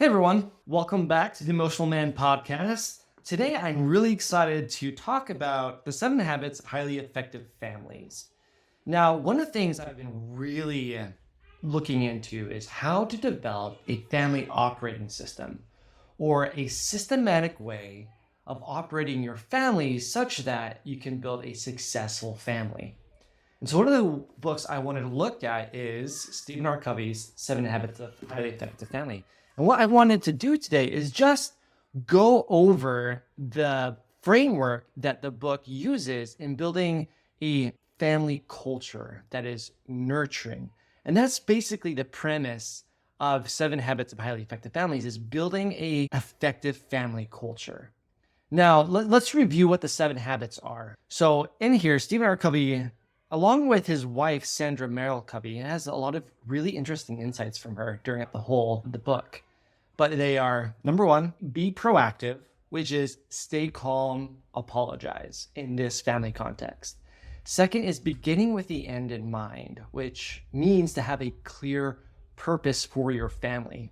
Hey everyone, welcome back to the Emotional Man podcast. Today I'm really excited to talk about the 7 habits of highly effective families. Now, one of the things I've been really looking into is how to develop a family operating system or a systematic way of operating your family such that you can build a successful family. And so one of the books I wanted to look at is Stephen R. Covey's 7 Habits of Highly Effective Family. And what I wanted to do today is just go over the framework that the book uses in building a family culture that is nurturing. And that's basically the premise of 7 Habits of Highly Effective Families, is building a effective family culture. Now, let's review what the 7 habits are. So in here, Stephen R. Covey, along with his wife, Sandra Merrill Covey, has a lot of really interesting insights from her during the whole of the book. But they are, number 1, be proactive, which is stay calm, apologize in this family context. Second is beginning with the end in mind, which means to have a clear purpose for your family.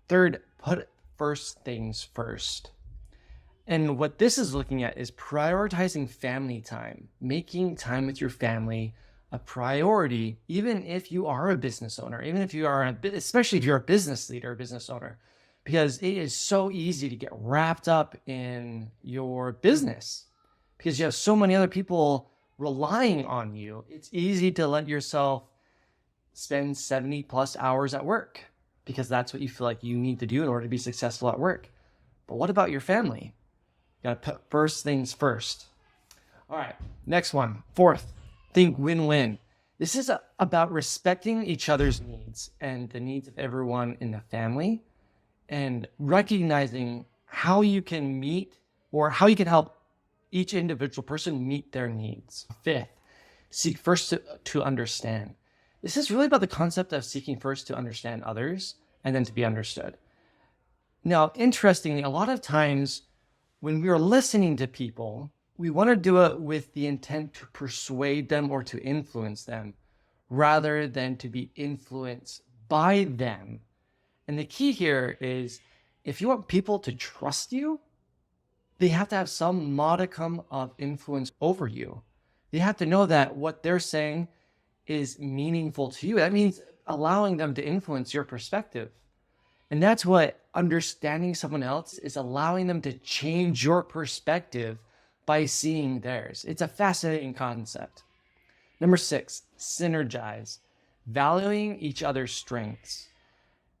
Third, put first things first. And what this is looking at is prioritizing family time, making time with your family a priority, even if you are a business owner, even if you are, especially if you're a business leader, or business owner, because it is so easy to get wrapped up in your business because you have so many other people relying on you. It's easy to let yourself spend 70 plus hours at work because that's what you feel like you need to do in order to be successful at work. But what about your family? You gotta put first things first. All right, next one. 4th, think win-win. This is about respecting each other's needs and the needs of everyone in the family, and recognizing how you can meet or how you can help each individual person meet their needs. 5th, seek first to understand. This is really about the concept of seeking first to understand others and then to be understood. Now, interestingly, a lot of times when we are listening to people, we want to do it with the intent to persuade them or to influence them rather than to be influenced by them. And the key here is if you want people to trust you, they have to have some modicum of influence over you. They have to know that what they're saying is meaningful to you. That means allowing them to influence your perspective. And that's what understanding someone else is, allowing them to change your perspective by seeing theirs. It's a fascinating concept. Number 6, synergize, valuing each other's strengths.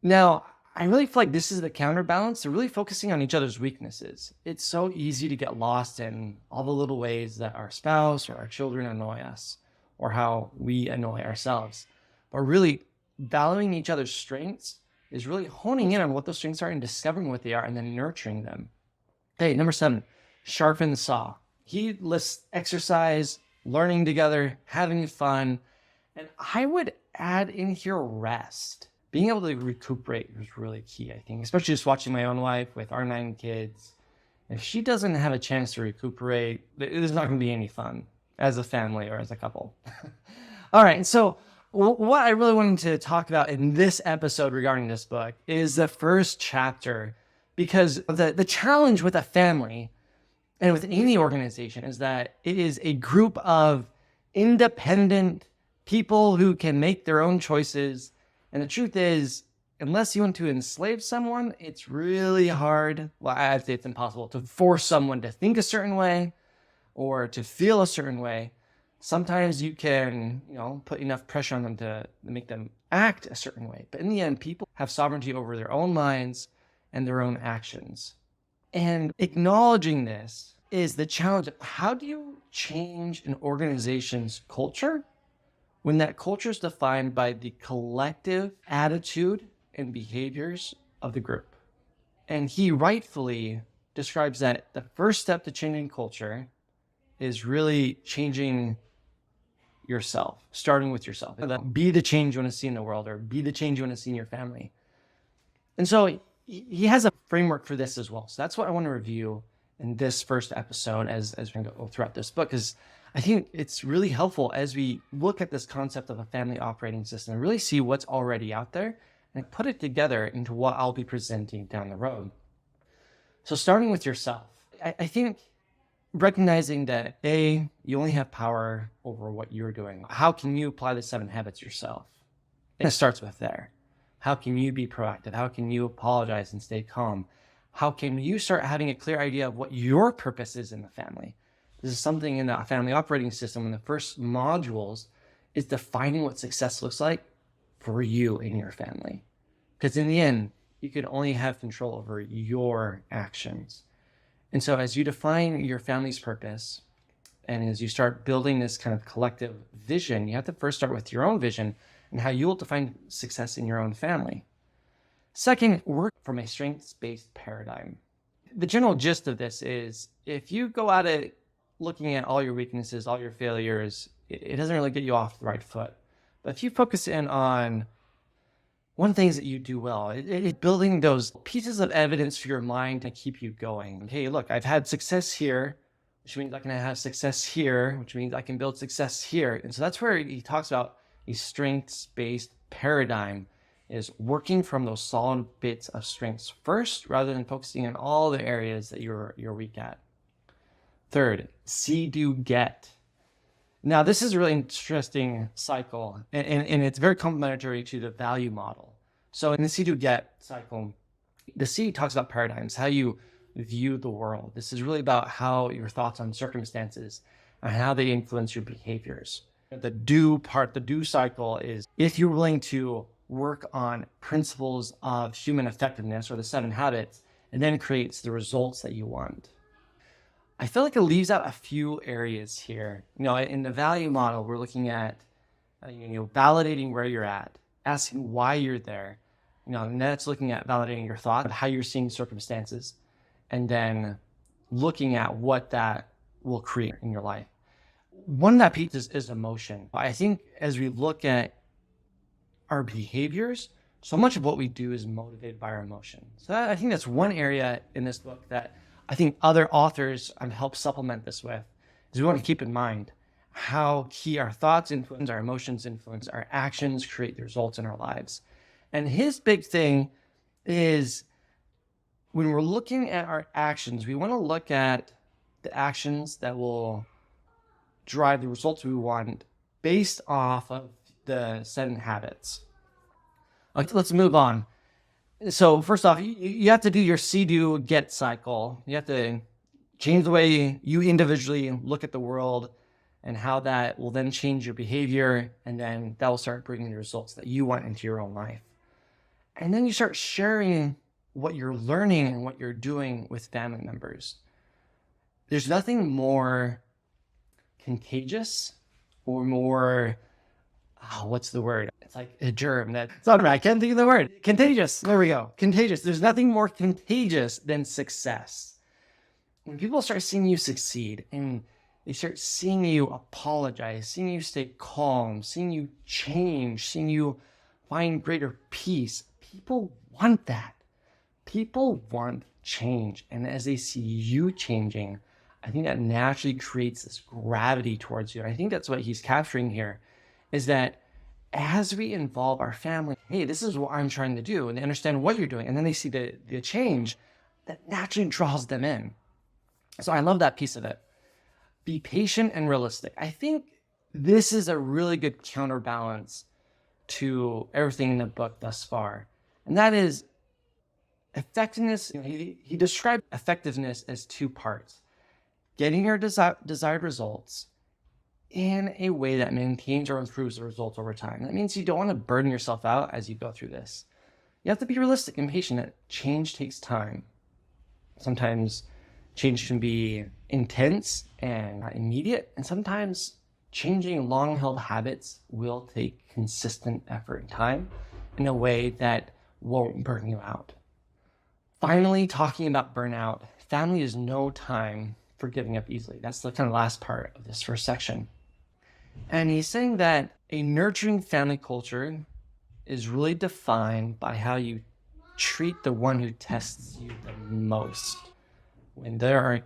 Now, I really feel like this is the counterbalance to really focusing on each other's weaknesses. It's so easy to get lost in all the little ways that our spouse or our children annoy us or how we annoy ourselves. But really valuing each other's strengths is really honing in on what those strengths are and discovering what they are and then nurturing them. Okay, number 7, sharpen the saw. He lists exercise, learning together, having fun, and I would add in here rest. Being able to recuperate is really key, I think, especially just watching my own wife with our 9 kids. If she doesn't have a chance to recuperate, there's not going to be any fun as a family or as a couple. All right, so what I really wanted to talk about in this episode regarding this book is the first chapter, because the challenge with a family and with any organization is that it is a group of independent people who can make their own choices. And the truth is, unless you want to enslave someone, it's really hard. Well, I'd say it's impossible to force someone to think a certain way or to feel a certain way. Sometimes you can, put enough pressure on them to make them act a certain way. But in the end, people have sovereignty over their own minds and their own actions. And acknowledging this is the challenge of how do you change an organization's culture when that culture is defined by the collective attitude and behaviors of the group. And he rightfully describes that the first step to changing culture is really changing yourself, starting with yourself. Be the change you want to see in the world, or be the change you want to see in your family. And so he has a framework for this as well. So that's what I want to review in this first episode as we're going to go throughout this book, because I think it's really helpful as we look at this concept of a family operating system and really see what's already out there and put it together into what I'll be presenting down the road. So starting with yourself, I think recognizing that you only have power over what you're doing. How can you apply the 7 habits yourself? And it starts with there. How can you be proactive? How can you apologize and stay calm? How can you start having a clear idea of what your purpose is in the family? This is something in the family operating system in the first modules is defining what success looks like for you and your family. Because in the end, you can only have control over your actions. And so as you define your family's purpose, and as you start building this kind of collective vision, you have to first start with your own vision and how you will define success in your own family. Second, work from a strengths-based paradigm. The general gist of this is if you go at it looking at all your weaknesses, all your failures, it doesn't really get you off the right foot. But if you focus in on one of the things that you do well, it's building those pieces of evidence for your mind to keep you going. Hey, look, I've had success here, which means I can have success here, which means I can build success here. And so that's where he talks about a strengths-based paradigm, is working from those solid bits of strengths first, rather than focusing on all the areas that you're weak at. Third, see, do, get. Now, this is a really interesting cycle, and it's very complementary to the value model. So in the see, do, get cycle, the C talks about paradigms, how you view the world. This is really about how your thoughts on circumstances and how they influence your behaviors. The do part, the do cycle, is if you're willing to work on principles of human effectiveness, or the 7 habits, and then creates the results that you want. I feel like it leaves out a few areas here. In the value model, we're looking at validating where you're at, asking why you're there. And that's looking at validating your thought, how you're seeing circumstances, and then looking at what that will create in your life. One of that piece is emotion. I think as we look at our behaviors, so much of what we do is motivated by our emotion. So I think that's one area in this book that I think other authors help supplement this with, is we want to keep in mind how key our thoughts influence, our emotions influence, our actions create the results in our lives. And his big thing is when we're looking at our actions, we want to look at the actions that will drive the results we want based off of the 7 habits. Okay, let's move on. So first off, you have to do your see, do, get cycle. You have to change the way you individually look at the world and how that will then change your behavior. And then that will start bringing the results that you want into your own life. And then you start sharing what you're learning and what you're doing with family members. There's nothing more contagious or more, what's the word? It's like a germ it's not right. I can't think of the word. Contagious. There we go. Contagious. There's nothing more contagious than success. When people start seeing you succeed and they start seeing you apologize, seeing you stay calm, seeing you change, seeing you find greater peace, people want that. People want change. And as they see you changing, I think that naturally creates this gravity towards you. And I think that's what he's capturing here, is that as we involve our family, hey, this is what I'm trying to do, and they understand what you're doing, and then they see the change, that naturally draws them in. So I love that piece of it. Be patient and realistic. I think this is a really good counterbalance to everything in the book thus far. And that is effectiveness. He described effectiveness as 2 parts. Getting your desired results in a way that maintains or improves the results over time. That means you don't want to burden yourself out as you go through this. You have to be realistic and patient that change takes time. Sometimes change can be intense and not immediate, and sometimes changing long-held habits will take consistent effort and time in a way that won't burn you out. Finally, talking about burnout, family is no time for giving up easily. That's the kind of last part of this first section. And he's saying that a nurturing family culture is really defined by how you treat the one who tests you the most. When there are,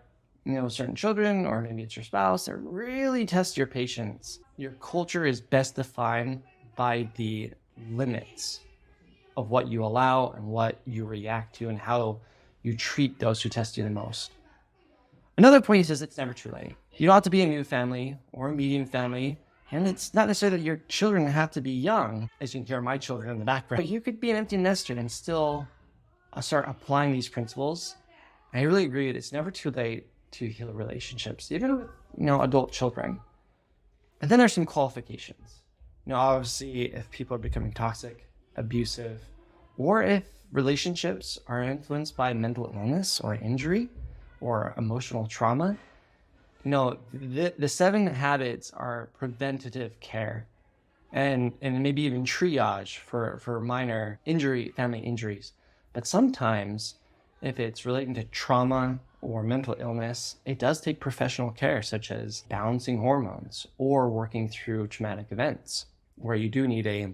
certain children, or maybe it's your spouse, that really test your patience. Your culture is best defined by the limits of what you allow and what you react to and how you treat those who test you the most. Another point is it's never too late. You don't have to be a new family or a medium family. And it's not necessarily that your children have to be young, as you can hear my children in the background. But you could be an empty nester and still start applying these principles. And I really agree that it's never too late to heal relationships, even with adult children. And then there's some qualifications. Obviously, if people are becoming toxic, abusive, or if relationships are influenced by mental illness or injury or emotional trauma, the 7 habits are preventative care and maybe even triage for minor family injuries. But sometimes, if it's relating to trauma or mental illness, it does take professional care, such as balancing hormones or working through traumatic events, where you do need a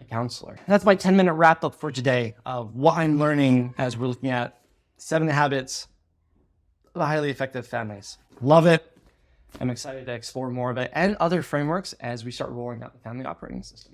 counselor. That's my 10-minute wrap up for today of what I'm learning as we're looking at 7 habits of highly effective families. Love it. I'm excited to explore more of it and other frameworks as we start rolling out the family operating system.